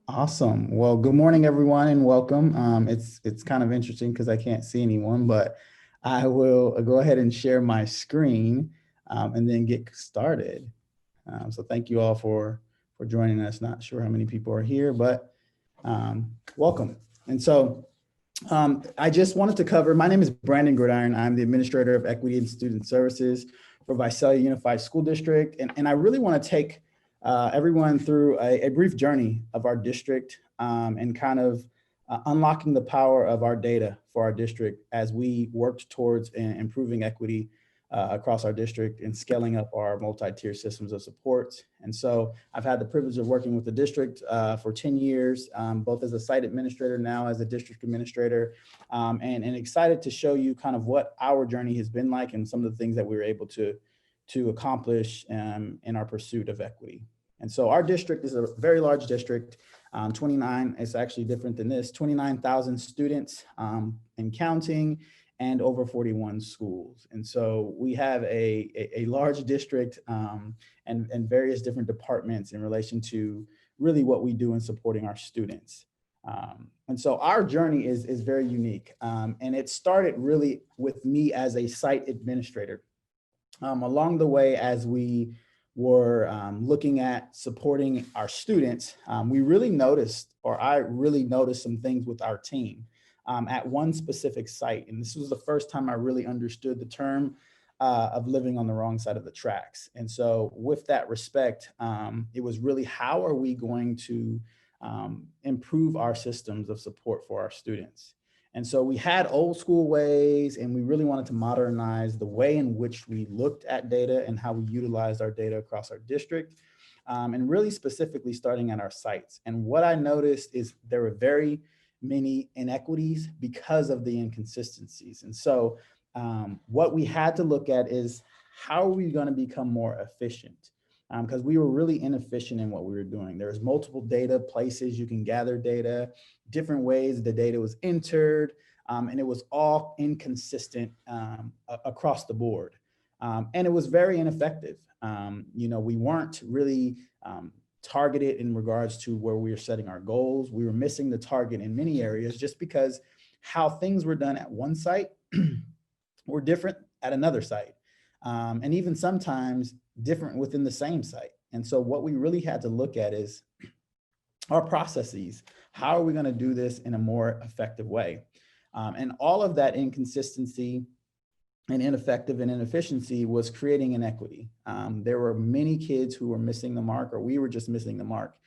Awesome. Well, good morning, everyone, and welcome. It's kind of interesting because I can't see anyone, but I will go ahead and share my screen and then get started. So thank you all for joining us. Not sure how many people are here, but welcome. And so I just wanted to cover. My name is Brandon Gridiron. I'm the administrator of Equity and Student Services for Visalia Unified School District, and I really want to take everyone through a brief journey of our district and kind of unlocking the power of our data for our district as we worked towards improving equity across our district and scaling up our multi-tier systems of support. And so I've had the privilege of working with the district for 10 years, both as a site administrator, now as a district administrator, and excited to show you kind of what our journey has been like and some of the things that we were able to accomplish in our pursuit of equity. And so our district is a very large district, 29, it's actually different than this, 29,000 students and counting, and over 41 schools. And so we have a large district and various different departments in relation to really what we do in supporting our students. And so our journey is very unique. And it started really with me as a site administrator. Along the way, as we were looking at supporting our students, we really noticed, or I really noticed some things with our team at one specific site. And this was the first time I really understood the term of living on the wrong side of the tracks. And so with that respect, it was really, how are we going to improve our systems of support for our students? And so we had old school ways, and we really wanted to modernize the way in which we looked at data and how we utilized our data across our district, and really specifically starting at our sites. And what I noticed is there were very many inequities because of the inconsistencies. And so what we had to look at is, how are we going to become more efficient? Because we were really inefficient in what we were doing. There's multiple data places you can gather data, different ways the data was entered, and it was all inconsistent across the board. And it was very ineffective. We weren't really targeted in regards to where we were setting our goals. We were missing the target in many areas just because how things were done at one site were different at another site. And even sometimes different within the same site. And so what we really had to look at is our processes. How are we going to do this in a more effective way? And all of that inconsistency and ineffective and inefficiency was creating inequity. There were many kids who were missing the mark, or we were just missing the mark,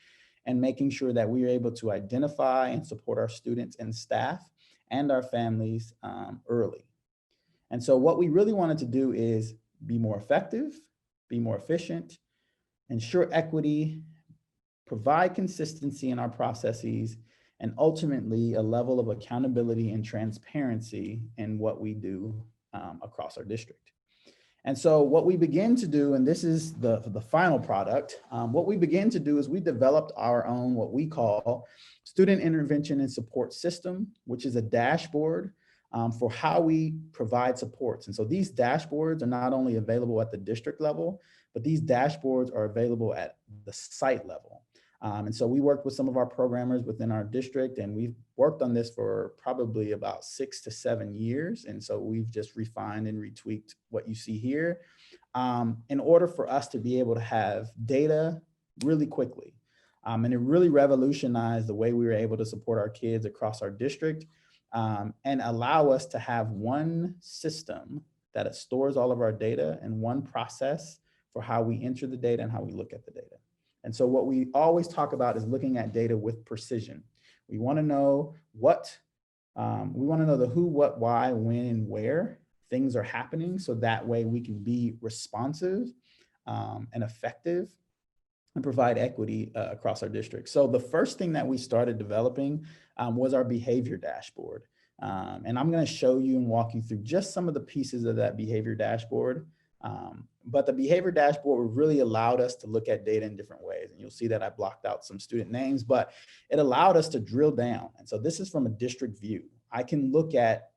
and making sure that we were able to identify and support our students and staff and our families early. And so what we really wanted to do is be more effective, be more efficient, ensure equity, provide consistency in our processes, and ultimately a level of accountability and transparency in what we do across our district. And so what we begin to do, and this is the final product, what we begin to do is we developed our own, what we call Student Intervention and Support System, which is a dashboard for how we provide supports. And so these dashboards are not only available at the district level, but these dashboards are available at the site level. And so we worked with some of our programmers within our district, and we've worked on this for probably about 6 to 7 years. And so we've just refined and retweaked what you see here in order for us to be able to have data really quickly. And it really revolutionized the way we were able to support our kids across our district and allow us to have one system that stores all of our data and one process for how we enter the data and how we look at the data. And so what we always talk about is looking at data with precision. We want to know the who, what, why, when, and where things are happening. So that way we can be responsive and effective and provide equity across our district. So the first thing that we started developing was our behavior dashboard. And I'm going to show you and walk you through just some of the pieces of that behavior dashboard. But the behavior dashboard really allowed us to look at data in different ways. And you'll see that I blocked out some student names, but it allowed us to drill down. And so this is from a district view. I can look at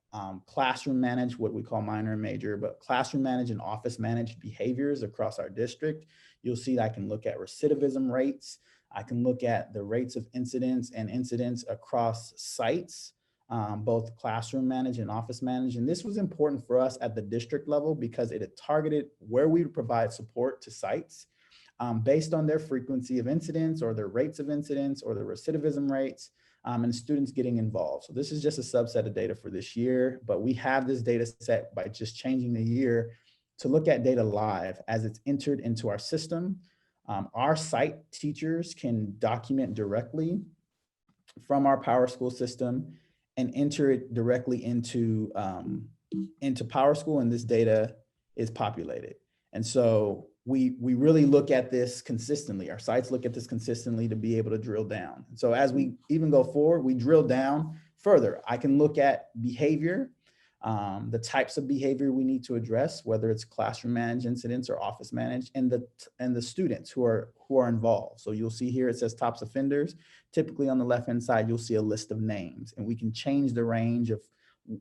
classroom managed, what we call minor and major, but classroom managed and office managed behaviors across our district. You'll see that I can look at recidivism rates. I can look at the rates of incidents and incidents across sites, both classroom managed and office managed. And this was important for us at the district level because it had targeted where we would provide support to sites based on their frequency of incidents or their rates of incidents or their recidivism rates and students getting involved. So this is just a subset of data for this year, but we have this data set by just changing the year to look at data live as it's entered into our system. Our site teachers can document directly from our PowerSchool system and enter it directly into PowerSchool, and this data is populated. And so we really look at this consistently. Our sites look at this consistently to be able to drill down. So as we even go forward, we drill down further. I can look at behavior, the types of behavior we need to address, whether it's classroom managed incidents or office managed, and the students who are involved. So you'll see here it says tops offenders. Typically on the left-hand side, you'll see a list of names, and we can change the range of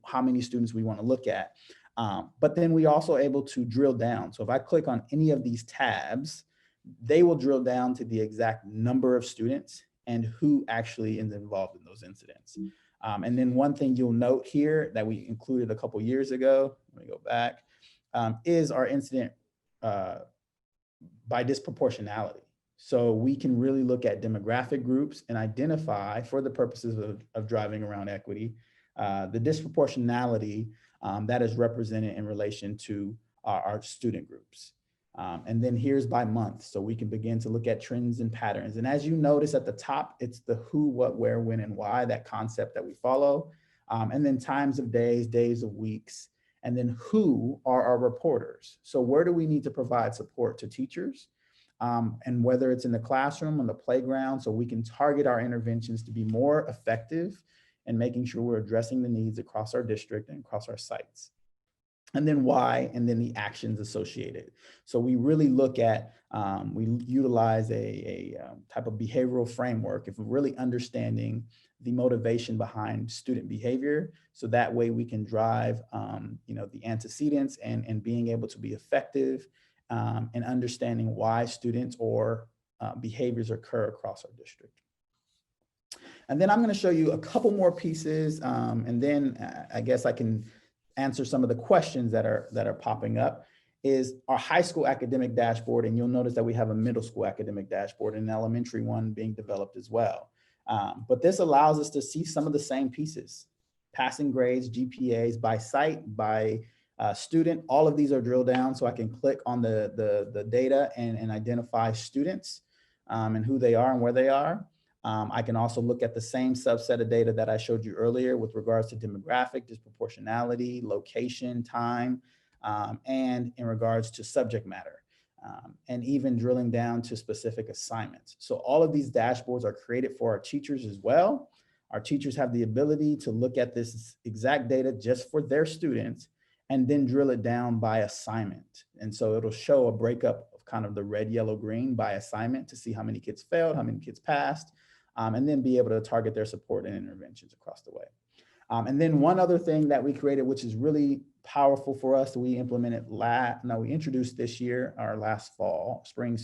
how many students we want to look at. But then we also able to drill down. So if I click on any of these tabs, they will drill down to the exact number of students and who actually is involved in those incidents. And then one thing you'll note here that we included a couple years ago, let me go back, is our incident by disproportionality. So we can really look at demographic groups and identify, for the purposes of driving around equity, the disproportionality that is represented in relation to our student groups. And then here's by month. So we can begin to look at trends and patterns. And as you notice at the top, it's the who, what, where, when, and why, that concept that we follow. And then times of days, days of weeks, and then who are our reporters. So where do we need to provide support to teachers? And whether it's in the classroom, on the playground, so we can target our interventions to be more effective and making sure we're addressing the needs across our district and across our sites. And then why, and then the actions associated. So we really look at, we utilize a type of behavioral framework if we're really understanding the motivation behind student behavior. So that way we can drive, the antecedents and being able to be effective and understanding why students or behaviors occur across our district. And then I'm going to show you a couple more pieces, and then I guess I can answer some of the questions that are popping up. Is our high school academic dashboard, and you'll notice that we have a middle school academic dashboard and an elementary one being developed as well. But this allows us to see some of the same pieces: passing grades, GPAs by site, by student. All of these are drilled down, so I can click on the data and identify students and who they are and where they are. I can also look at the same subset of data that I showed you earlier with regards to demographic, disproportionality, location, time, and in regards to subject matter, and even drilling down to specific assignments. So all of these dashboards are created for our teachers as well. Our teachers have the ability to look at this exact data just for their students and then drill it down by assignment. And so it'll show a breakup of kind of the red, yellow, green by assignment to see how many kids failed, how many kids passed, and then be able to target their support and interventions across the way. And then one other thing that we created, which is really powerful for us, we implemented we introduced this year, our last spring,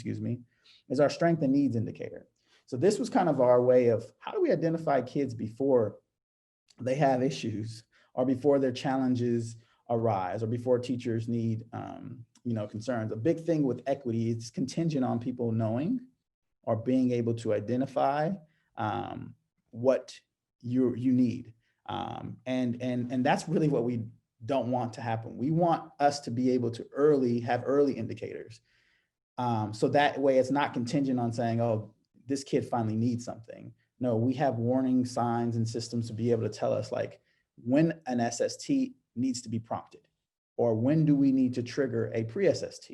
is our strength and needs indicator. So this was kind of our way of how do we identify kids before they have issues or before their challenges arise or before teachers need concerns. A big thing with equity is contingent on people knowing or being able to identify what you need. And that's really what we don't want to happen. We want us to be able to have early indicators. So that way it's not contingent on saying, oh, this kid finally needs something. No, we have warning signs and systems to be able to tell us like when an SST needs to be prompted or when do we need to trigger a pre-SST.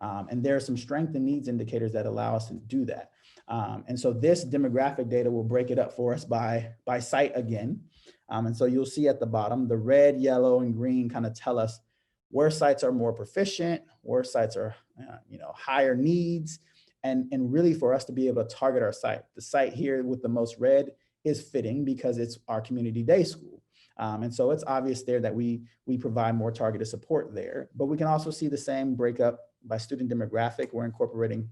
And there are some strength and needs indicators that allow us to do that. And so this demographic data will break it up for us by site again. And so you'll see at the bottom, the red, yellow, and green kind of tell us where sites are more proficient, where sites are higher needs, and really for us to be able to target our site. The site here with the most red is fitting because it's our community day school. And so it's obvious there that we provide more targeted support there, but we can also see the same breakup by student demographic, we're incorporating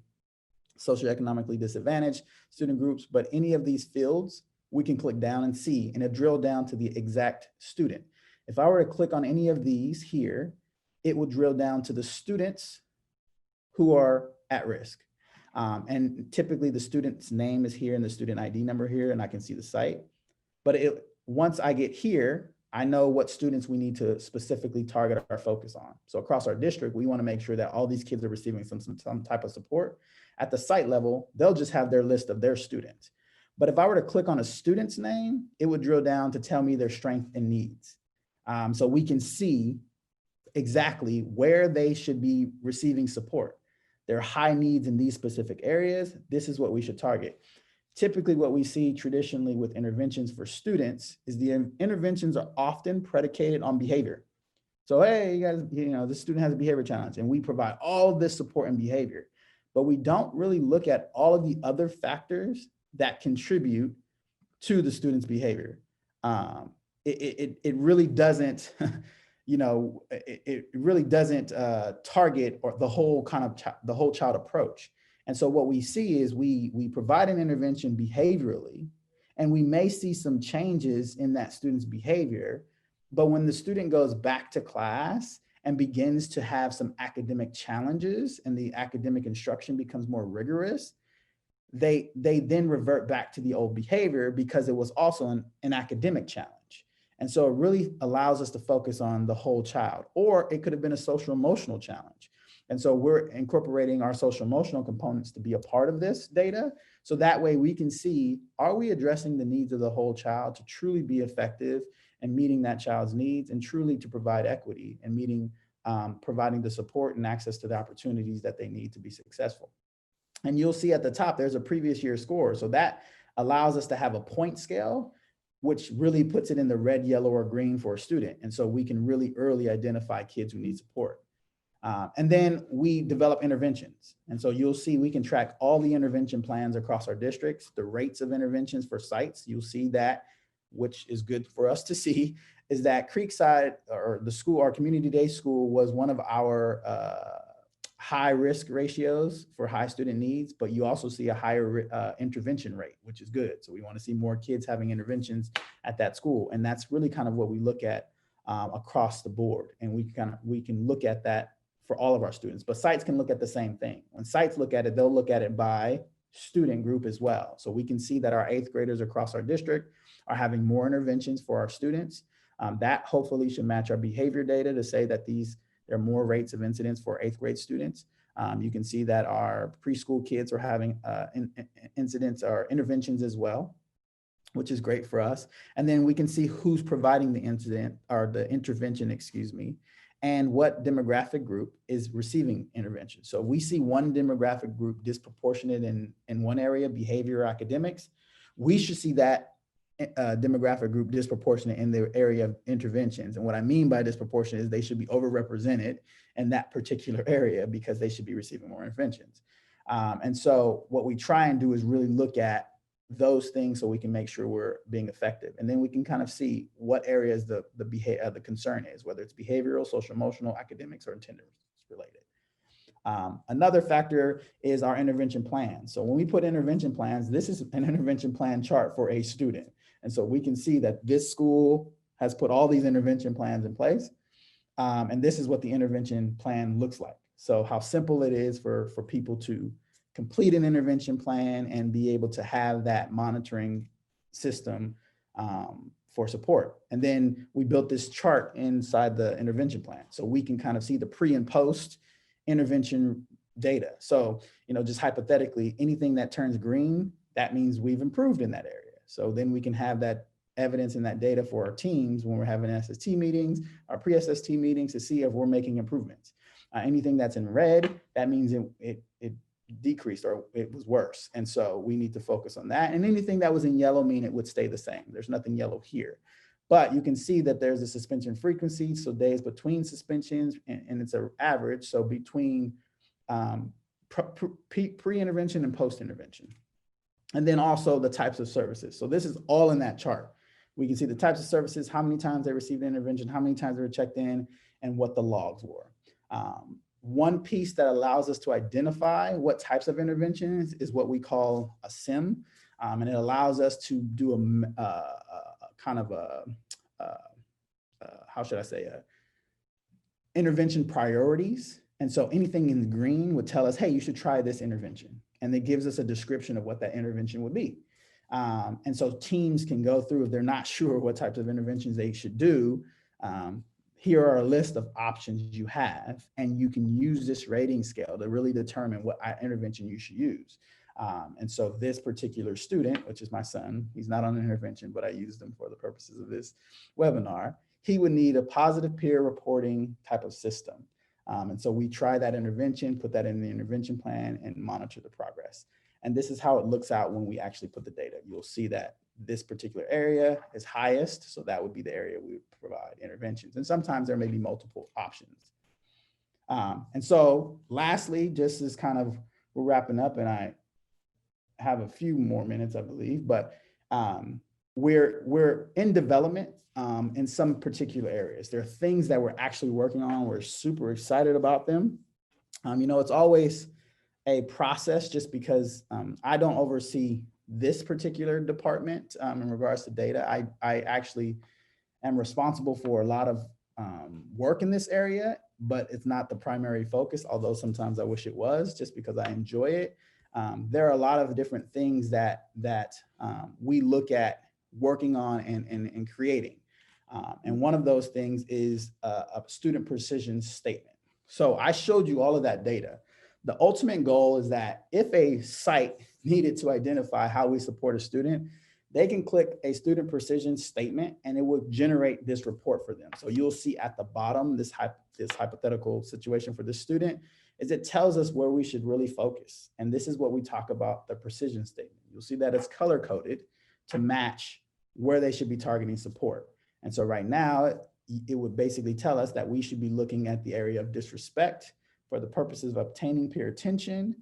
socioeconomically disadvantaged student groups, but any of these fields, we can click down and see, and it drill down to the exact student. If I were to click on any of these here, it will drill down to the students who are at risk. And typically the student's name is here and the student ID number here, and I can see the site. But once I get here, I know what students we need to specifically target our focus on. So across our district, we want to make sure that all these kids are receiving some type of support. At the site level, they'll just have their list of their students. But if I were to click on a student's name, it would drill down to tell me their strength and needs. So we can see exactly where they should be receiving support. There are high needs in these specific areas. This is what we should target. Typically what we see traditionally with interventions for students is the interventions are often predicated on behavior. So, hey, you guys, this student has a behavior challenge and we provide all this support and behavior, but we don't really look at all of the other factors that contribute to the student's behavior. It really doesn't, it really doesn't target or the whole child approach. And so what we see is we provide an intervention behaviorally, and we may see some changes in that student's behavior, but when the student goes back to class and begins to have some academic challenges and the academic instruction becomes more rigorous, they then revert back to the old behavior because it was also an academic challenge. And so it really allows us to focus on the whole child, or it could have been a social emotional challenge. And so we're incorporating our social emotional components to be a part of this data. So that way we can see, are we addressing the needs of the whole child to truly be effective and meeting that child's needs and truly to provide equity and providing the support and access to the opportunities that they need to be successful. And you'll see at the top, there's a previous year score. So that allows us to have a point scale, which really puts it in the red, yellow, or green for a student. And so we can really early identify kids who need support. And then we develop interventions. And so you'll see we can track all the intervention plans across our districts, the rates of interventions for sites. You'll see that, which is good for us to see, is that Creekside, or the school, our community day school, was one of our high risk ratios for high student needs, but you also see a higher intervention rate, which is good. So we want to see more kids having interventions at that school. And that's really kind of what we look at across the board. And we can look at that for all of our students, but sites can look at the same thing. When sites look at it, they'll look at it by student group as well. So we can see that our 8th graders across our district are having more interventions for our students. That hopefully should match our behavior data to say that there are more rates of incidents for 8th grade students. You can see that our preschool kids are having incidents or interventions as well, which is great for us. And then we can see who's providing the incident or the intervention, and what demographic group is receiving intervention. So if we see one demographic group disproportionate in one area, behavior or academics, we should see that demographic group disproportionate in the area of interventions. And what I mean by disproportionate is they should be overrepresented in that particular area because they should be receiving more interventions. And so what we try and do is really look at those things so we can make sure we're being effective. And then we can kind of see what areas the concern is, whether it's behavioral, social, emotional, academics, or attendance related. Another factor is our intervention plan. So when we put intervention plans, this is an intervention plan chart for a student. And so we can see that this school has put all these intervention plans in place. And this is what the intervention plan looks like. So how simple it is for people to complete an intervention plan and be able to have that monitoring system for support. And then we built this chart inside the intervention plan. So we can kind of see the pre and post intervention data. So, just hypothetically, anything that turns green, that means we've improved in that area. So then we can have that evidence and that data for our teams when we're having SST meetings, our pre-SST meetings, to see if we're making improvements. Anything that's in red, that means it decreased or it was worse. And so we need to focus on that. And anything that was in yellow mean it would stay the same. There's nothing yellow here. But you can see that there's a suspension frequency. So days between suspensions, and it's an average. So between pre-intervention and post-intervention. And then also the types of services. So this is all in that chart. We can see the types of services, how many times they received intervention, how many times they were checked in, and what the logs were. one piece that allows us to identify what types of interventions is what we call a SIM. And it allows us to do a kind of how should I say, intervention priorities. And so anything in the green would tell us, hey, you should try this intervention. And it gives us a description of what that intervention would be. And so teams can go through, if they're not sure what types of interventions they should do, here are a list of options you have, and you can use this rating scale to really determine what intervention you should use. And so this particular student, which is my son, he's not on an intervention, but I used him for the purposes of this webinar. He would need a positive peer reporting type of system. And so we try that intervention, put that in the intervention plan, and monitor the progress. And this is how it looks out when we actually put the data. You'll see that this particular area is highest, so that would be the area we would provide interventions. And sometimes there may be multiple options. And so lastly, just as kind of, we're wrapping up, and I have a few more minutes, I believe, but we're in development in some particular areas. There are things that we're actually working on. We're super excited about them. You know, it's always a process, just because I don't oversee this particular department in regards to data. I actually am responsible for a lot of work in this area, but it's not the primary focus, although sometimes I wish it was, just because I enjoy it. There are a lot of different things that we look at working on and creating. And one of those things is a student precision statement. So I showed you all of that data. The ultimate goal is that if a site needed to identify how we support a student, they can click a student precision statement and it will generate this report for them. So you'll see at the bottom, this hypothetical situation for this student is it tells us where we should really focus. And this is what we talk about, the precision statement. You'll see that it's color coded to match where they should be targeting support. And so right now, it would basically tell us that we should be looking at the area of disrespect for the purposes of obtaining peer attention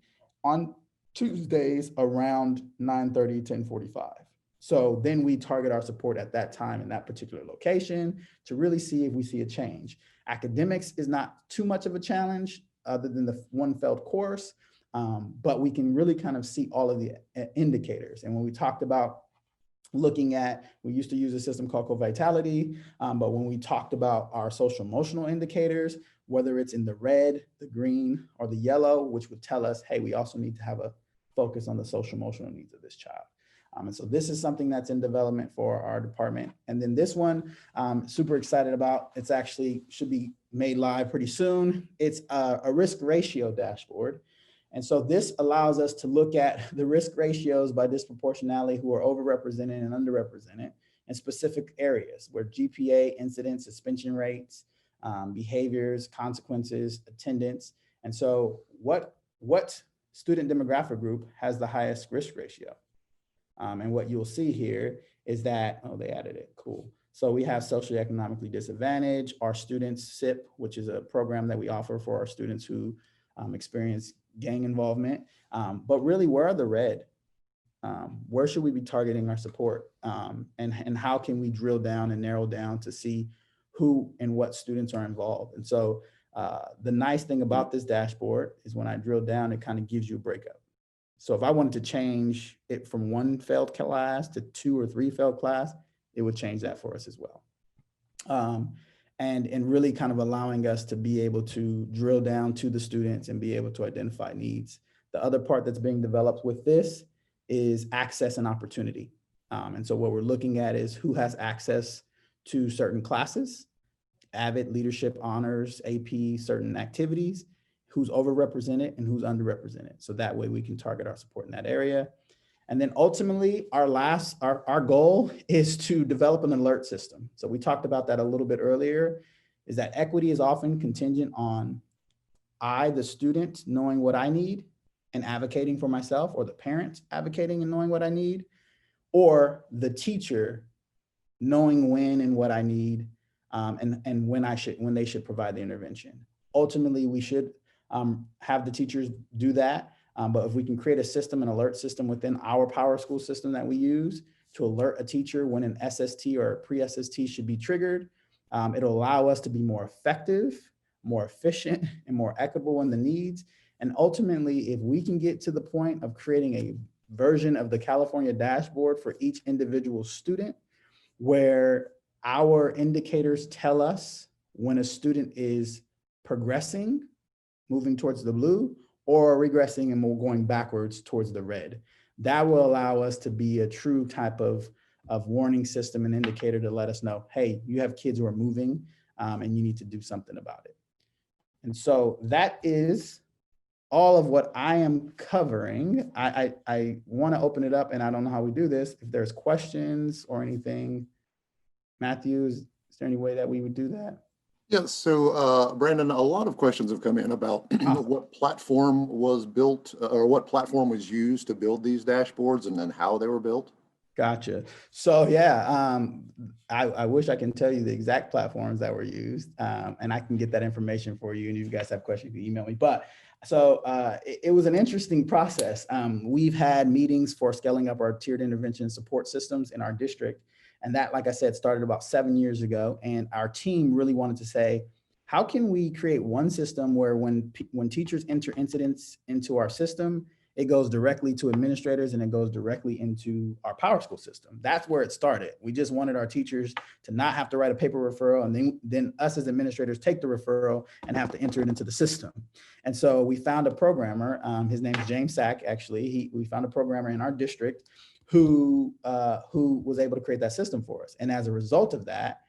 on Tuesdays around 9:30, 10:45. So then we target our support at that time in that particular location to really see if we see a change. Academics is not too much of a challenge other than the one failed course, but we can really kind of see all of the indicators. And when we talked about looking at, we used to use a system called co-vitality, but when we talked about our social emotional indicators, whether it's in the red, the green, or the yellow, which would tell us, hey, we also need to have a focus on the social emotional needs of this child. And so this is something that's in development for our department. And then this one, super excited about, it's actually should be made live pretty soon. It's a risk ratio dashboard. And so this allows us to look at the risk ratios by disproportionality who are overrepresented and underrepresented in specific areas where GPA, incidence, suspension rates, behaviors, consequences, attendance. And so what student demographic group has the highest risk ratio? And what you'll see here is that, oh, they added it, cool. So we have socioeconomically disadvantaged, our students SIP, which is a program that we offer for our students who experience gang involvement. But really, where are the red? Where should we be targeting our support? And how can we drill down and narrow down to see who and what students are involved? And so the nice thing about this dashboard is when I drill down, it kind of gives you a breakup. So if I wanted to change it from one failed class to 2 or 3 failed class, it would change that for us as well. And really kind of allowing us to be able to drill down to the students and be able to identify needs. The other part that's being developed with this is access and opportunity. And so what we're looking at is who has access to certain classes, AVID, leadership, honors, AP, certain activities, who's overrepresented and who's underrepresented. So that way we can target our support in that area. And then ultimately, our goal is to develop an alert system. So we talked about that a little bit earlier, is that equity is often contingent on the student, knowing what I need and advocating for myself, or the parent advocating and knowing what I need, or the teacher knowing when and what I need, and when they should provide the intervention. Ultimately, we should have the teachers do that. But if we can create a system, an alert system within our Power School system that we use to alert a teacher when an SST or pre-SST should be triggered, it'll allow us to be more effective more efficient, and more equitable in the needs. And ultimately, if we can get to the point of creating a version of the California dashboard for each individual student, where our indicators tell us when a student is progressing, moving towards the blue, or regressing and we're going backwards towards the red. That will allow us to be a true type of warning system and indicator to let us know, hey, you have kids who are moving and you need to do something about it. And so that is all of what I am covering. I want to open it up, and I don't know how we do this. If there's questions or anything, Matthew, is there any way that we would do that? Yes, so Brandon, a lot of questions have come in about what platform was built or what platform was used to build these dashboards and then how they were built. Gotcha. So yeah, I wish I can tell you the exact platforms that were used, and I can get that information for you. And if you guys have questions, you can email me. But so it was an interesting process. We've had meetings for scaling up our tiered intervention support systems in our district. And that, like I said, started about 7 years ago. And our team really wanted to say, how can we create one system where when teachers enter incidents into our system, it goes directly to administrators and it goes directly into our Power School system. That's where it started. We just wanted our teachers to not have to write a paper referral, and then us as administrators take the referral and have to enter it into the system. And so we found a programmer, his name is James Sack, actually. We found a programmer in our district who was able to create that system for us. And as a result of that,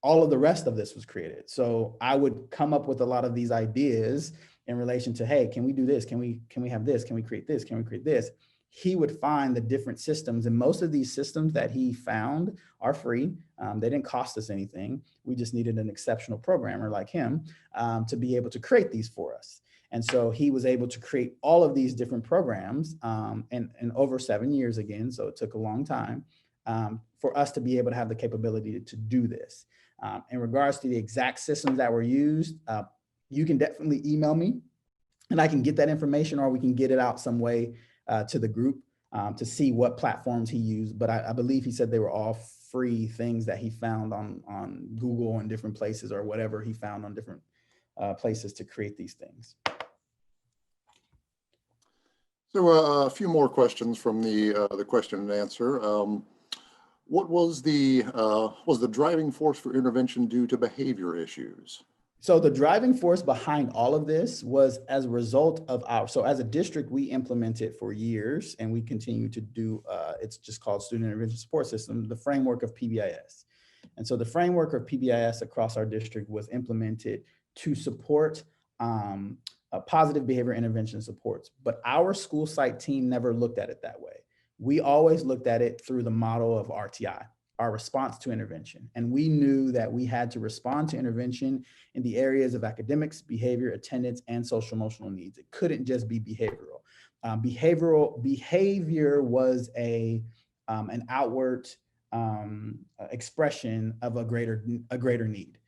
all of the rest of this was created. So I would come up with a lot of these ideas in relation to, hey, can we do this? Can we have this? Can we create this? Can we create this? He would find the different systems, and most of these systems that he found are free. They didn't cost us anything. We just needed an exceptional programmer like him to be able to create these for us. And so he was able to create all of these different programs in over 7 years again. So it took a long time for us to be able to have the capability to do this. In regards to the exact systems that were used, you can definitely email me and I can get that information, or we can get it out some way to the group to see what platforms he used. But I believe he said they were all free things that he found on Google and different places, or whatever he found on different places to create these things. So a few more questions from the question and answer. What was the driving force for intervention due to behavior issues? So the driving force behind all of this was as a result of so as a district, we implemented for years, and we continue to do, it's just called Student Intervention Support System, the framework of PBIS. And so the framework of PBIS across our district was implemented to support positive behavior intervention supports. But our school site team never looked at it that way. We always looked at it through the model of RTI, our response to intervention. And we knew that we had to respond to intervention in the areas of academics, behavior, attendance, and social emotional needs. It couldn't just be behavioral. Behavior was an outward expression of a greater need.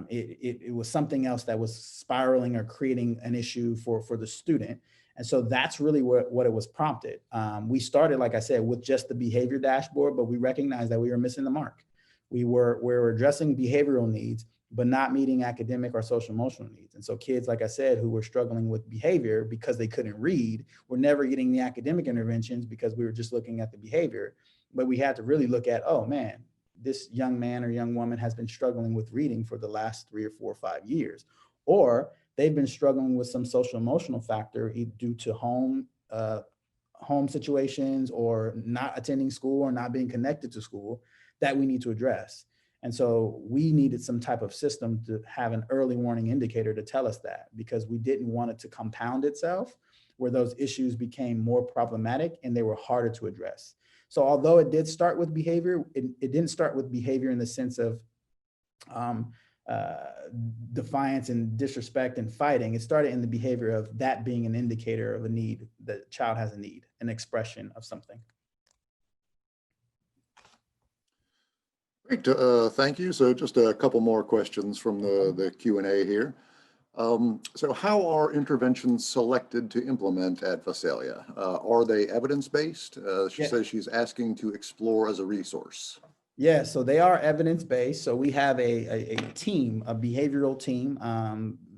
It was something else that was spiraling or creating an issue for the student. And so that's really what it was prompted. We started, like I said, with just the behavior dashboard, but we recognized that we were missing the mark. We were addressing behavioral needs, but not meeting academic or social emotional needs. And so kids, like I said, who were struggling with behavior because they couldn't read, were never getting the academic interventions because we were just looking at the behavior. But we had to really look at, oh man, this young man or young woman has been struggling with reading for the last 3 or 4 or 5 years, or they've been struggling with some social emotional factor due to home situations, or not attending school, or not being connected to school, that we need to address. And so we needed some type of system to have an early warning indicator to tell us that, because we didn't want it to compound itself where those issues became more problematic and they were harder to address. So although it did start with behavior, it didn't start with behavior in the sense of defiance and disrespect and fighting. It started in the behavior of that being an indicator of a need. The child has a need, an expression of something. Great, thank you. So just a couple more questions from the Q&A here. So how are interventions selected to implement at Visalia? Are they evidence-based? She says she's asking to explore as a resource. Yeah, so they are evidence-based. So we have a team, a behavioral team.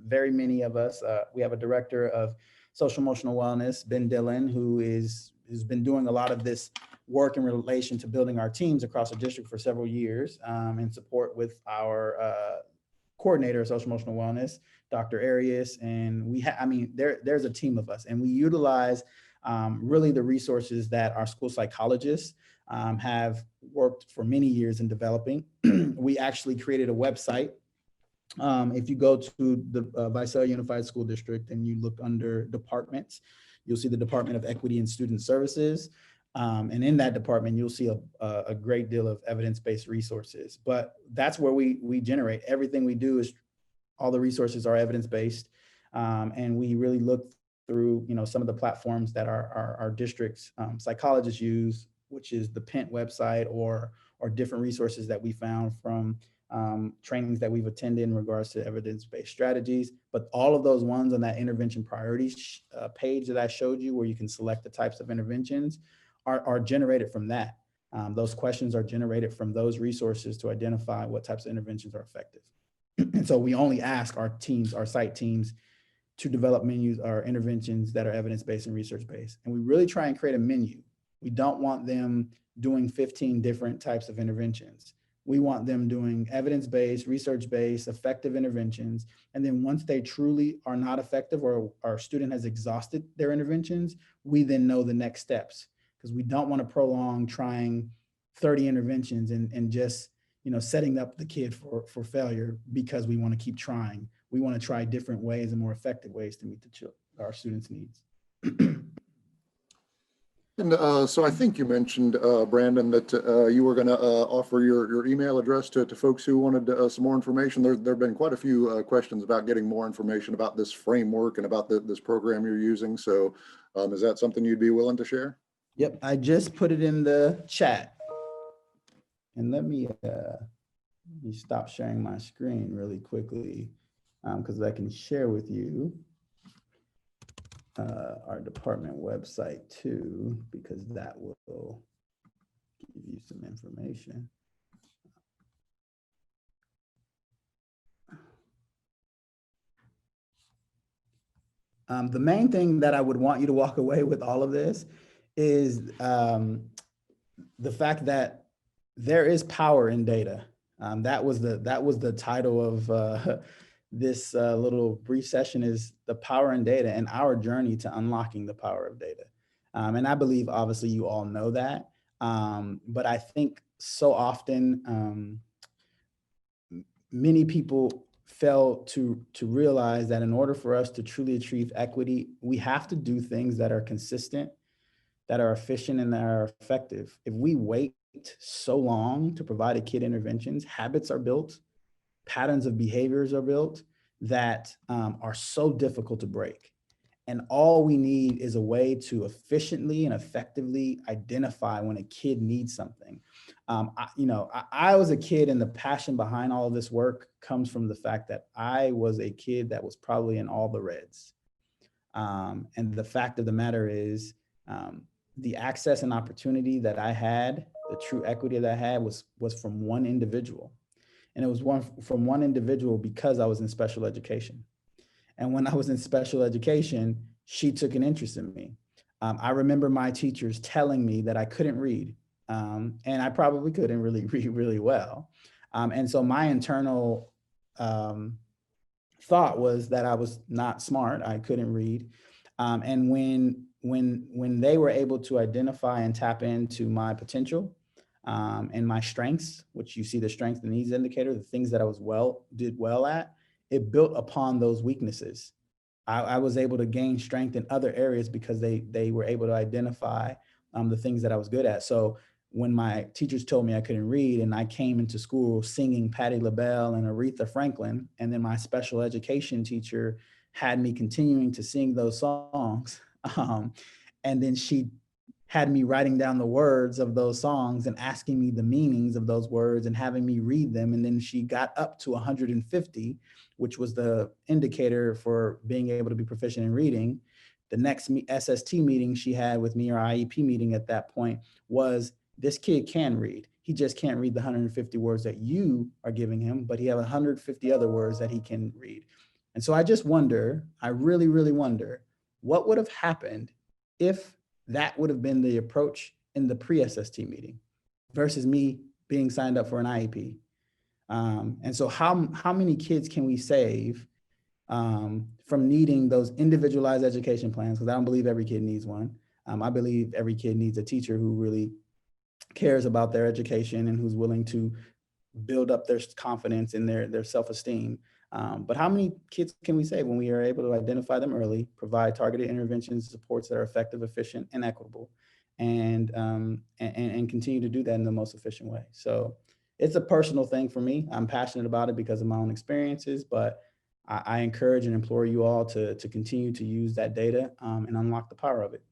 Very many of us, we have a director of social emotional wellness, Ben Dillon, who's been doing a lot of this work in relation to building our teams across the district for several years, in support with our coordinator of social emotional wellness, Dr. Arias. And I mean, there's a team of us, and we utilize really the resources that our school psychologists have worked for many years in developing. We actually created a website. If you go to the Visalia Unified School District and you look under departments, you'll see the Department of Equity and Student Services. And in that department, you'll see a great deal of evidence-based resources. But that's where we generate. Everything we do is, all the resources are evidence-based. And we really look through, some of the platforms that our district's psychologists use, which is the PENT website, or different resources that we found from trainings that we've attended in regards to evidence-based strategies. But all of those ones on that intervention priorities page that I showed you, where you can select the types of interventions, are generated from that. Those questions are generated from those resources to identify what types of interventions are effective. And so we only ask our teams, our site teams, to develop menus or interventions that are evidence-based and research-based. And we really try and create a menu. We don't want them doing 15 different types of interventions. We want them doing evidence-based, research-based, effective interventions. And then once they truly are not effective, or our student has exhausted their interventions, we then know the next steps, because we don't want to prolong trying 30 interventions and just setting up the kid for failure, because we want to keep trying. We want to try different ways and more effective ways to meet our students' needs. And so I think you mentioned, Brandon, that you were going to offer your email address to folks who wanted some more information. There have been quite a few questions about getting more information about this framework and about this program you're using. So is that something you'd be willing to share? Yep, I just put it in the chat. And let me stop sharing my screen really quickly, because I can share with you our department website too, because that will give you some information. The main thing that I would want you to walk away with all of this is the fact that there is power in data. That was the title of this little brief session, is the power in data and our journey to unlocking the power of data. And I believe, obviously, you all know that. But I think so often many people fail to realize that in order for us to truly achieve equity, we have to do things that are consistent, that are efficient, and that are effective. If we wait so long to provide a kid interventions, habits are built, patterns of behaviors are built that are so difficult to break. And all we need is a way to efficiently and effectively identify when a kid needs something. I was a kid, and the passion behind all of this work comes from the fact that I was a kid that was probably in all the reds. And the fact of the matter is, the access and opportunity that I had, the true equity that I had, was from one individual. And it was from one individual because I was in special education. And when I was in special education, she took an interest in me. I remember my teachers telling me that I couldn't read, and I probably couldn't really read really well. And so my internal thought was that I was not smart. I couldn't read. And when they were able to identify and tap into my potential and my strengths, which you see the strengths and needs indicator, the things that I did well at, it built upon those weaknesses. I was able to gain strength in other areas because they were able to identify the things that I was good at. So when my teachers told me I couldn't read, and I came into school singing Patti LaBelle and Aretha Franklin, and then my special education teacher had me continuing to sing those songs, and then she had me writing down the words of those songs and asking me the meanings of those words and having me read them. And then she got up to 150, which was the indicator for being able to be proficient in reading. The next SST meeting she had with me, or IEP meeting at that point, was, this kid can read. He just can't read the 150 words that you are giving him, but he has 150 other words that he can read. And so I just wonder, I really, really wonder, what would have happened if that would have been the approach in the pre-SST meeting versus me being signed up for an IEP. And so how many kids can we save from needing those individualized education plans? Because I don't believe every kid needs one. I believe every kid needs a teacher who really cares about their education and who's willing to build up their confidence and their self-esteem. But how many kids can we save when we are able to identify them early, provide targeted interventions, supports that are effective, efficient, and equitable, and continue to do that in the most efficient way? So it's a personal thing for me. I'm passionate about it because of my own experiences, but I encourage and implore you all to continue to use that data and unlock the power of it.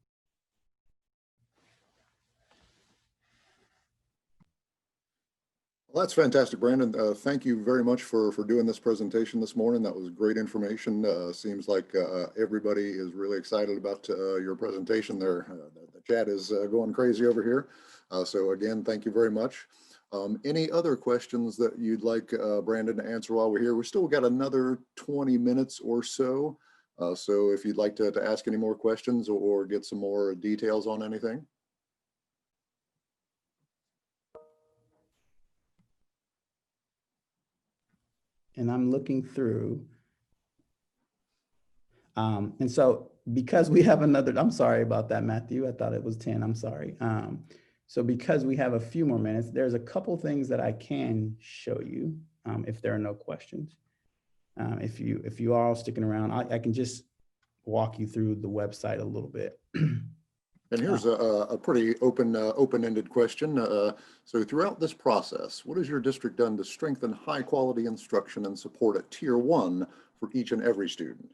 Well, that's fantastic, Brandon. Thank you very much for doing this presentation this morning. That was great information. Seems like everybody is really excited about your presentation there. The chat is going crazy over here. So again, thank you very much. Any other questions that you'd like Brandon to answer while we're here? We still got another 20 minutes or so. So if you'd like to ask any more questions or get some more details on anything. And I'm looking through. And so because we have another, I'm sorry about that, Matthew. I thought it was 10. I'm sorry. So because we have a few more minutes, there's a couple things that I can show you if there are no questions. If you are all sticking around, I can just walk you through the website a little bit. And here's a pretty open-ended question. So throughout this process, what has your district done to strengthen high-quality instruction and support at Tier 1 for each and every student?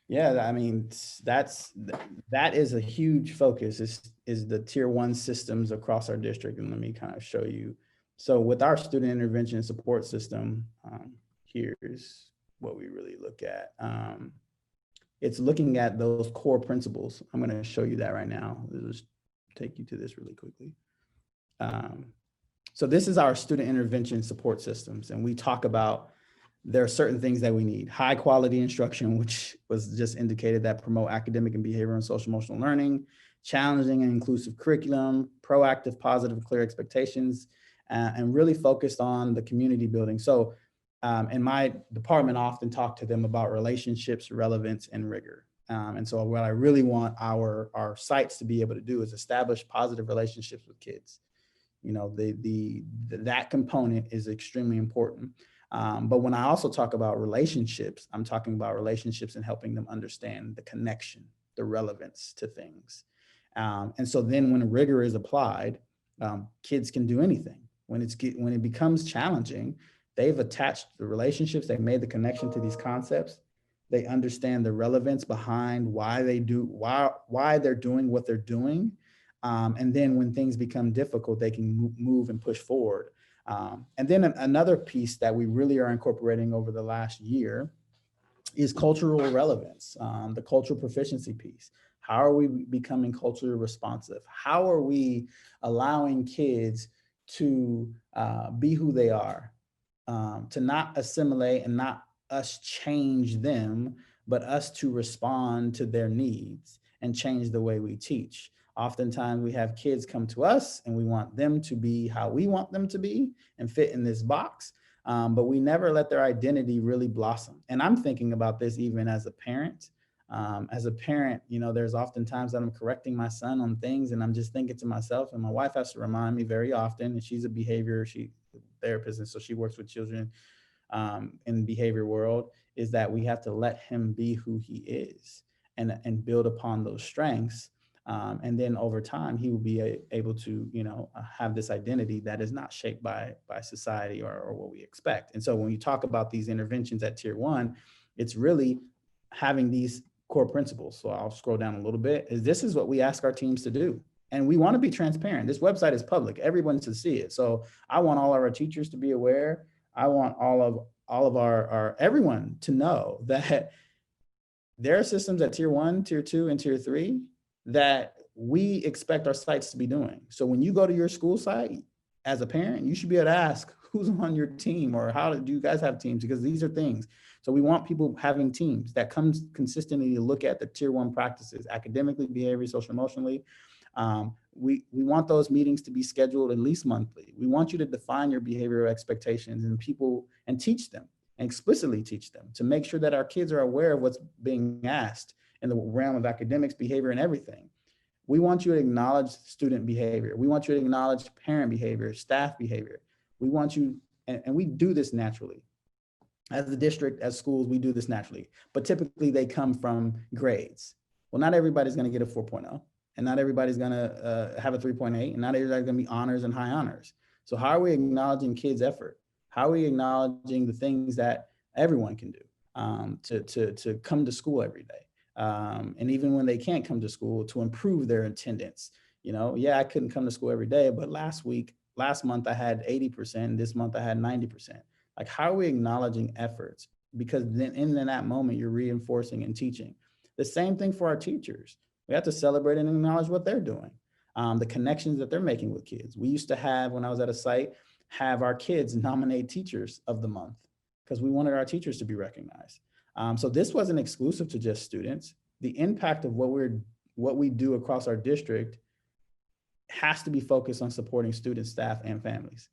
Yeah, I mean, that is a huge focus is the Tier 1 systems across our district. And let me kind of show you. So with our student intervention support system, here's what we really look at. It's looking at those core principles. I'm going to show you that right now. I'll just take you to this really quickly. So this is our student intervention support systems. And we talk about there are certain things that we need. High quality instruction, which was just indicated, that promote academic and behavioral and social emotional learning, challenging and inclusive curriculum, proactive, positive, clear expectations, and really focused on the community building. So in my department, I often talk to them about relationships, relevance, and rigor. And so what I really want our sites to be able to do is establish positive relationships with kids. You know, that component is extremely important. But when I also talk about relationships, I'm talking about relationships and helping them understand the connection, the relevance to things. And so then when rigor is applied, kids can do anything. When it becomes challenging, they've attached the relationships, they've made the connection to these concepts. They understand the relevance behind why they're doing what they're doing. And then when things become difficult, they can move and push forward. And then another piece that we really are incorporating over the last year is cultural relevance, the cultural proficiency piece. How are we becoming culturally responsive? How are we allowing kids to be who they are, to not assimilate and not us change them, but us to respond to their needs and change the way we teach. Oftentimes we have kids come to us and we want them to be how we want them to be and fit in this box, but we never let their identity really blossom. And I'm thinking about this even as a parent. You know, there's oftentimes that I'm correcting my son on things and I'm just thinking to myself, and my wife has to remind me very often, and she's a therapist, and so she works with children in the behavior world, is that we have to let him be who he is and build upon those strengths. And then over time, he will be able to, you know, have this identity that is not shaped by society or what we expect. And so when you talk about these interventions at Tier 1, it's really having these core principles. So I'll scroll down a little bit. This is what we ask our teams to do. And we want to be transparent. This website is public. Everyone should see it. So I want all of our teachers to be aware. I want all of our everyone to know that there are systems at Tier 1, Tier 2, and Tier 3 that we expect our sites to be doing. So when you go to your school site, as a parent, you should be able to ask who's on your team, or how do you guys have teams? Because these are things. So we want people having teams that comes consistently to look at the tier one practices, academically, behavior, social, emotionally. We want those meetings to be scheduled at least monthly. We want you to define your behavioral expectations and teach them, and explicitly teach them, to make sure that our kids are aware of what's being asked in the realm of academics, behavior, and everything. We want you to acknowledge student behavior. We want you to acknowledge parent behavior, staff behavior. We want you, and we do this naturally. As a district, as schools, we do this naturally, but typically they come from grades. Well, not everybody's going to get a 4.0, and not everybody's going to have a 3.8, and not everybody's going to be honors and high honors. So how are we acknowledging kids' effort? How are we acknowledging the things that everyone can do to come to school every day? And even when they can't come to school, to improve their attendance. Yeah, I couldn't come to school every day, but last month I had 80%, this month I had 90%. Like, how are we acknowledging efforts? Because then in that moment, you're reinforcing and teaching. The same thing for our teachers. We have to celebrate and acknowledge what they're doing, the connections that they're making with kids. We used to have, when I was at a site, have our kids nominate teachers of the month, because we wanted our teachers to be recognized. So this wasn't exclusive to just students. The impact of what we do across our district has to be focused on supporting students, staff, and families.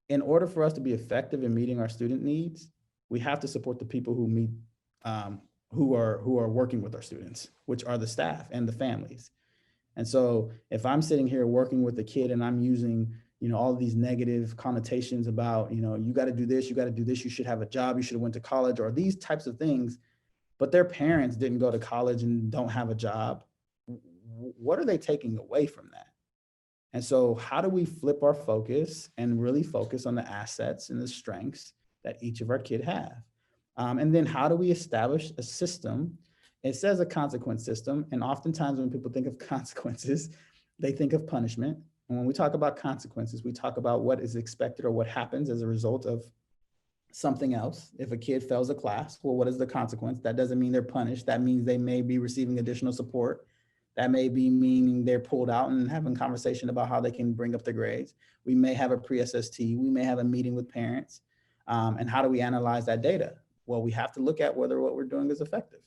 In order for us to be effective in meeting our student needs, we have to support the people who are working with our students, which are the staff and the families. And so if I'm sitting here working with a kid and I'm using, all of these negative connotations about, you got to do this, you should have a job, you should have went to college, or these types of things, but their parents didn't go to college and don't have a job, what are they taking away from that? And so how do we flip our focus and really focus on the assets and the strengths that each of our kids have? And then how do we establish a system? It says a consequence system. And oftentimes when people think of consequences, they think of punishment. And when we talk about consequences, we talk about what is expected or what happens as a result of something else. If a kid fails a class, well, what is the consequence? That doesn't mean they're punished. That means they may be receiving additional support. That may be meaning they're pulled out and having a conversation about how they can bring up their grades. We may have a pre-SST. We may have a meeting with parents. And how do we analyze that data? Well, we have to look at whether what we're doing is effective.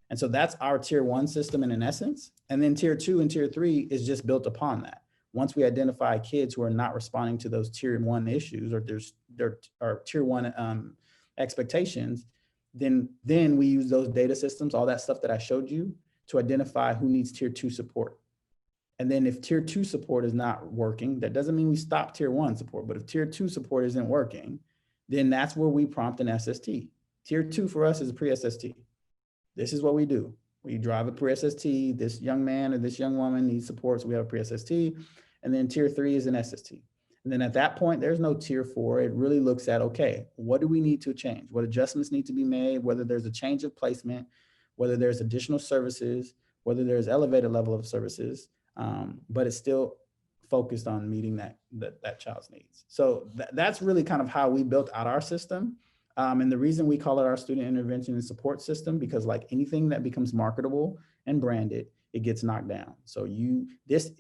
And so that's our tier one system in essence. And then tier two and tier three is just built upon that. Once we identify kids who are not responding to those tier one issues, or there are tier one expectations, then we use those data systems, all that stuff that I showed you, to identify who needs tier two support. And then if tier two support is not working, that doesn't mean we stop tier one support, but if tier two support isn't working, then that's where we prompt an SST. Tier two for us is a pre-SST. This is what we do. We drive a pre-SST. This young man or this young woman needs support, so we have a pre-SST. And then tier three is an SST. And then at that point, there's no tier four. It really looks at, okay, what do we need to change? What adjustments need to be made? Whether there's a change of placement, whether there's additional services, whether there's elevated level of services, but it's still focused on meeting that child's needs. So that's really kind of how we built out our system. And the reason we call it our student intervention and support system, because like anything that becomes marketable and branded, it gets knocked down. So this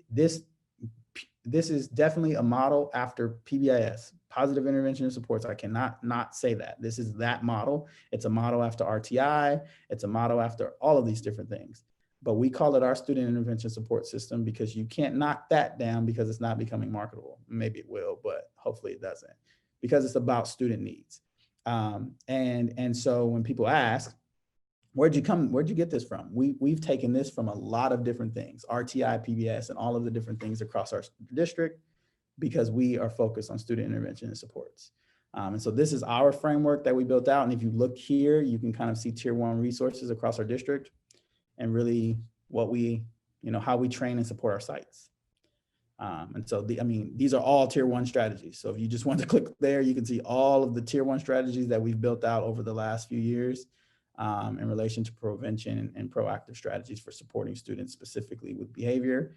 is definitely a model after PBIS, positive intervention and supports. I cannot not say that. This is that model. It's a model after RTI. It's a model after all of these different things. But we call it our student intervention support system because you can't knock that down because it's not becoming marketable. Maybe it will, but hopefully it doesn't, because it's about student needs. And so when people ask, where'd you get this from? We've taken this from a lot of different things, RTI, PBS, and all of the different things across our district, because we are focused on student intervention and supports. And so this is our framework that we built out. And if you look here, you can kind of see tier one resources across our district and really what we, how we train and support our sites. And so these are all tier one strategies. So if you just want to click there, you can see all of the tier one strategies that we've built out over the last few years in relation to prevention and proactive strategies for supporting students specifically with behavior,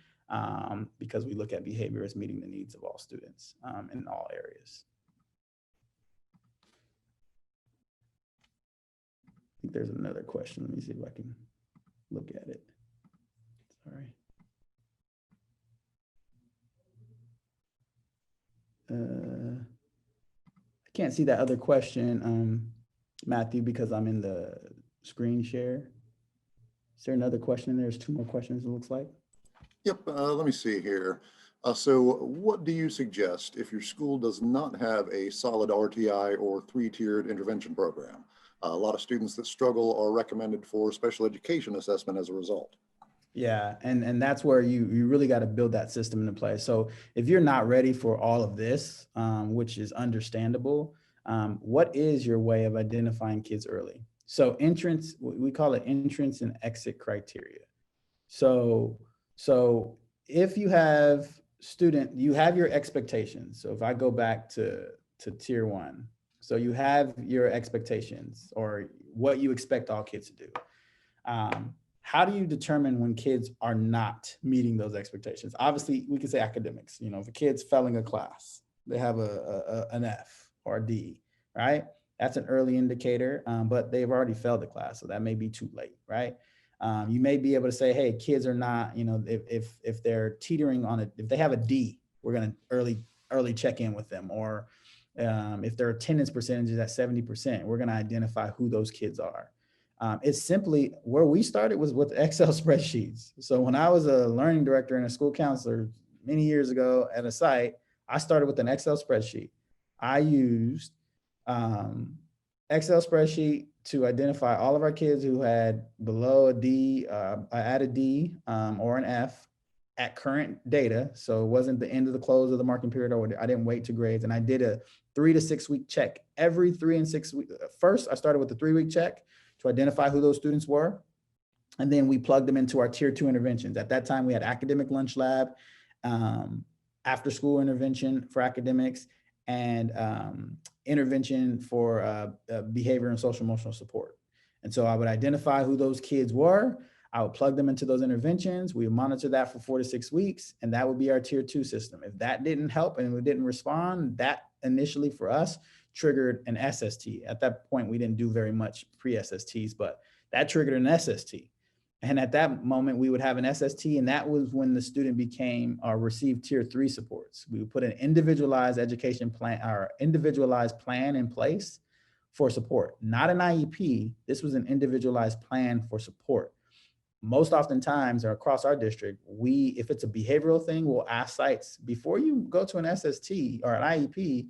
because we look at behavior as meeting the needs of all students in all areas. I think there's another question. Let me see if I can look at it. Sorry. I can't see that other question, Matthew, because I'm in the screen share. Is there another question? There's two more questions, it looks like. Yep, let me see here. So what do you suggest if your school does not have a solid RTI or three-tiered intervention program? A lot of students that struggle are recommended for special education assessment as a result. Yeah, and that's where you really got to build that system into place. So if you're not ready for all of this, which is understandable, what is your way of identifying kids early? So entrance, we call it entrance and exit criteria. So so if you have you have your expectations. So if I go back to tier one, so you have your expectations or what you expect all kids to do. How do you determine when kids are not meeting those expectations? Obviously, we can say academics. You know, if a kid's failing a class, they have an F or a D, right? That's an early indicator, but they've already failed the class, so that may be too late, right? You may be able to say, hey, kids are not, you know, if they're teetering on it, if they have a D, we're going to early check in with them, or if their attendance percentage is at 70%, we're going to identify who those kids are. It's simply where we started was with Excel spreadsheets. So when I was a learning director and a school counselor many years ago at a site, I started with an Excel spreadsheet. I used Excel spreadsheet to identify all of our kids who had below a D, at a D or an F at current data. So it wasn't the end of the close of the marking period, or I didn't wait to grades. And I did a 3 to 6 week check every 3 and 6 weeks. First, I started with the 3 week check to identify who those students were. And then we plugged them into our tier 2 interventions. At that time, we had academic lunch lab, after school intervention for academics, and intervention for behavior and social emotional support. And so I would identify who those kids were. I would plug them into those interventions. We would monitor that for 4 to 6 weeks, and that would be our tier 2 system. If that didn't help and we didn't respond, that initially for us triggered an SST. At that point, we didn't do very much pre-SSTs, but that triggered an SST. And at that moment, we would have an SST, and that was when the student became or received tier 3 supports. We would put an individualized education plan or individualized plan in place for support, not an IEP. This was an individualized plan for support. Most oftentimes, or across our district, if it's a behavioral thing, we'll ask sites, before you go to an SST or an IEP,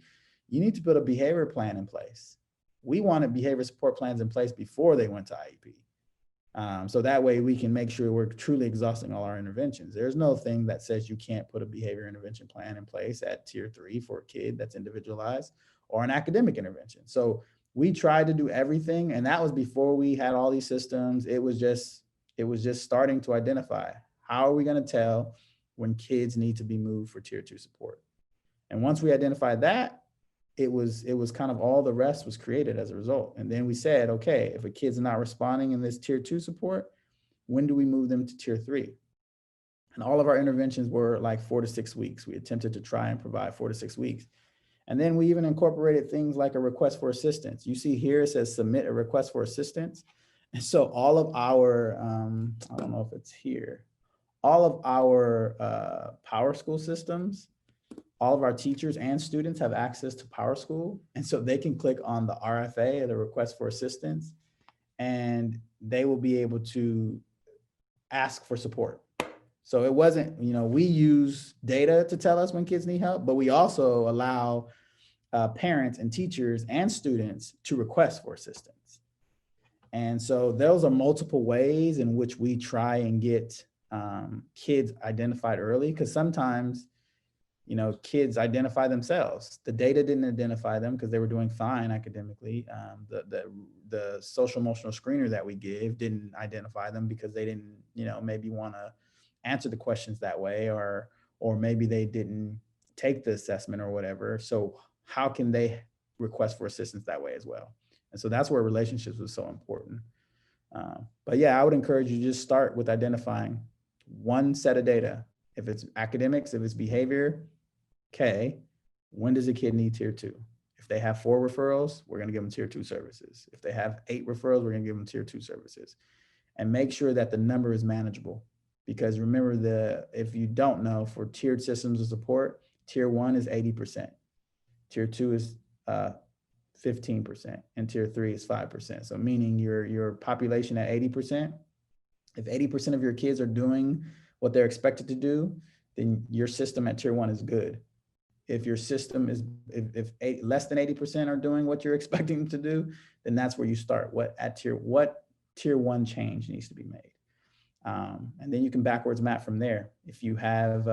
you need to put a behavior plan in place. We wanted behavior support plans in place before they went to IEP. So that way we can make sure we're truly exhausting all our interventions. There's no thing that says you can't put a behavior intervention plan in place at tier 3 for a kid that's individualized, or an academic intervention. So we tried to do everything, and that was before we had all these systems. It was just starting to identify, how are we going to tell when kids need to be moved for tier 2 support? And once we identified that, it was kind of all the rest was created as a result. And then we said, okay, if a kid's not responding in this tier 2 support, when do we move them to tier 3? And all of our interventions were like 4 to 6 weeks. We attempted to try and provide 4 to 6 weeks. And then we even incorporated things like a request for assistance. You see here, it says submit a request for assistance. And so all of our, I don't know if it's here, all of our Power School systems, all of our teachers and students have access to Power School. And so they can click on the RFA, or the request for assistance, and they will be able to ask for support. So it wasn't, we use data to tell us when kids need help, but we also allow parents and teachers and students to request for assistance. And so those are multiple ways in which we try and get kids identified early, because sometimes kids identify themselves. The data didn't identify them because they were doing fine academically. The social emotional screener that we give didn't identify them because they didn't, maybe want to answer the questions that way, or maybe they didn't take the assessment or whatever. So how can they request for assistance that way as well? And so that's where relationships was so important. But yeah, I would encourage you to just start with identifying one set of data. If it's academics, if it's behavior, okay, when does a kid need tier 2? If they have 4 referrals, we're going to give them tier 2 services. If they have 8 referrals, we're going to give them tier 2 services. And make sure that the number is manageable. Because remember, if you don't know, for tiered systems of support, tier 1 is 80%. Tier 2 is 15%, and tier 3 is 5%. So meaning your population at 80%, if 80% of your kids are doing what they're expected to do, then your system at tier 1 is good. If your system is, less than 80% are doing what you're expecting them to do, then that's where you start. What tier 1 change needs to be made? And then you can backwards map from there. If you have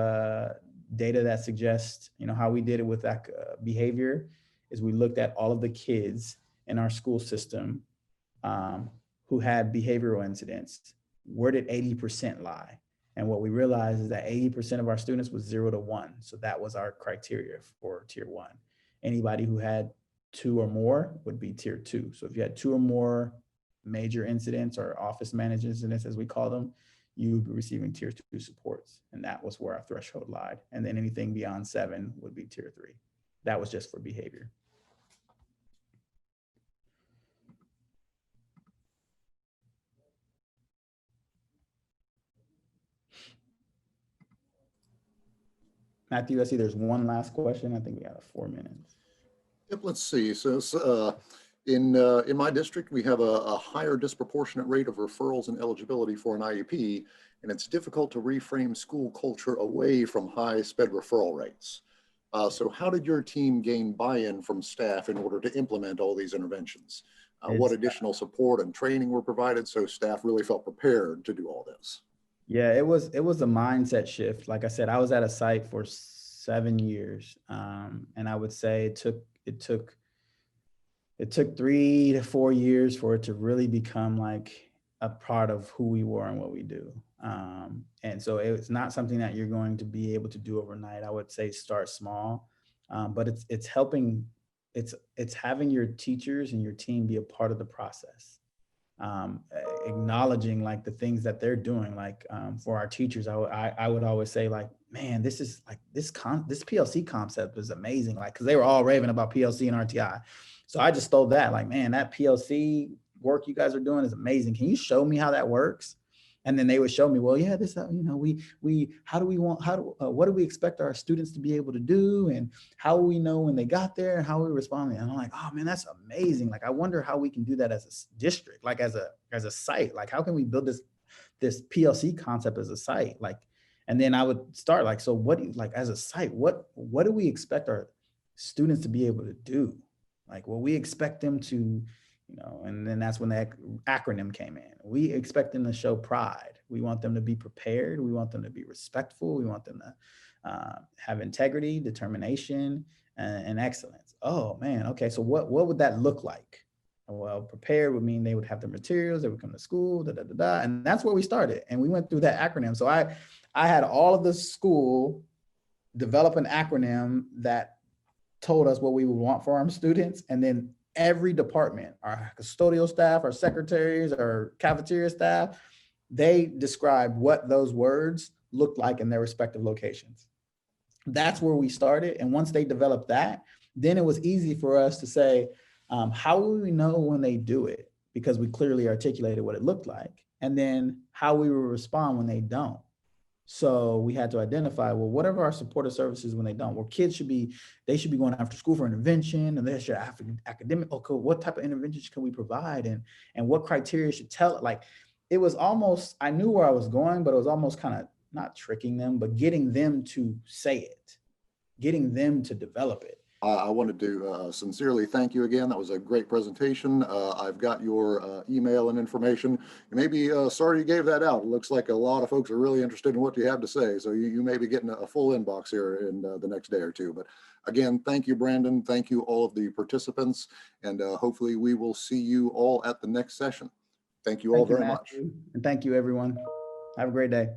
data that suggests, how we did it with that behavior is we looked at all of the kids in our school system who had behavioral incidents. Where did 80% lie? And what we realized is that 80% of our students was 0 to 1. So that was our criteria for tier 1. Anybody who had 2 or more would be tier 2. So if you had 2 or more major incidents or office managed incidents, as we call them, you would be receiving tier 2 supports. And that was where our threshold lied. And then anything beyond 7 would be tier 3. That was just for behavior. Matthew, I see there's one last question. I think we got 4 minutes. Yep, let's see. So in my district, we have a higher disproportionate rate of referrals and eligibility for an IEP, and it's difficult to reframe school culture away from high sped referral rates. So how did your team gain buy-in from staff in order to implement all these interventions? What additional support and training were provided so staff really felt prepared to do all this? Yeah, it was a mindset shift. Like I said, I was at a site for 7 years, and I would say it took 3 to 4 years for it to really become like a part of who we were and what we do. And so it's not something that you're going to be able to do overnight. I would say start small, but it's helping. It's having your teachers and your team be a part of the process. Acknowledging like the things that they're doing, like for our teachers, I would always say like, man, this is like this PLC concept is amazing, like because they were all raving about PLC and RTI. So I just stole that, like, man, that PLC work you guys are doing is amazing. Can you show me how that works? And then they would show me, well, yeah, this, what do we expect our students to be able to do? And how will we know when they got there and how we responding? And I'm like, oh man, that's amazing. Like, I wonder how we can do that as a district, like as a site, like how can we build this PLC concept as a site? Like, and then I would start like, so what do you, like as a site, what do we expect our students to be able to do? Like, well, we expect them to, and then that's when the acronym came in. We expect them to show pride. We want them to be prepared. We want them to be respectful. We want them to have integrity, determination, and excellence. Oh man, okay. So what would that look like? Well, prepared would mean they would have the materials, they would come to school, and that's where we started. And we went through that acronym. So I had all of the school develop an acronym that told us what we would want for our students, and then every department, our custodial staff, our secretaries, our cafeteria staff, they described what those words looked like in their respective locations. That's where we started. And once they developed that, then it was easy for us to say, how will we know when they do it? Because we clearly articulated what it looked like. And then how we will respond when they don't. So we had to identify, well, what are our supportive services when they don't? Well, kids should be going after school for intervention, and they should have academic. Okay, what type of interventions can we provide, and what criteria should tell? Like, it was almost, I knew where I was going, but it was almost kind of not tricking them, but getting them to say it, getting them to develop it. I wanted to sincerely thank you again. That was a great presentation. I've got your email and information. You may be sorry you gave that out. It looks like a lot of folks are really interested in what you have to say. So you may be getting a full inbox here in the next day or two. But again, thank you, Brandon. Thank you, all of the participants. And hopefully we will see you all at the next session. Thank you all very much. And thank you, everyone. Have a great day.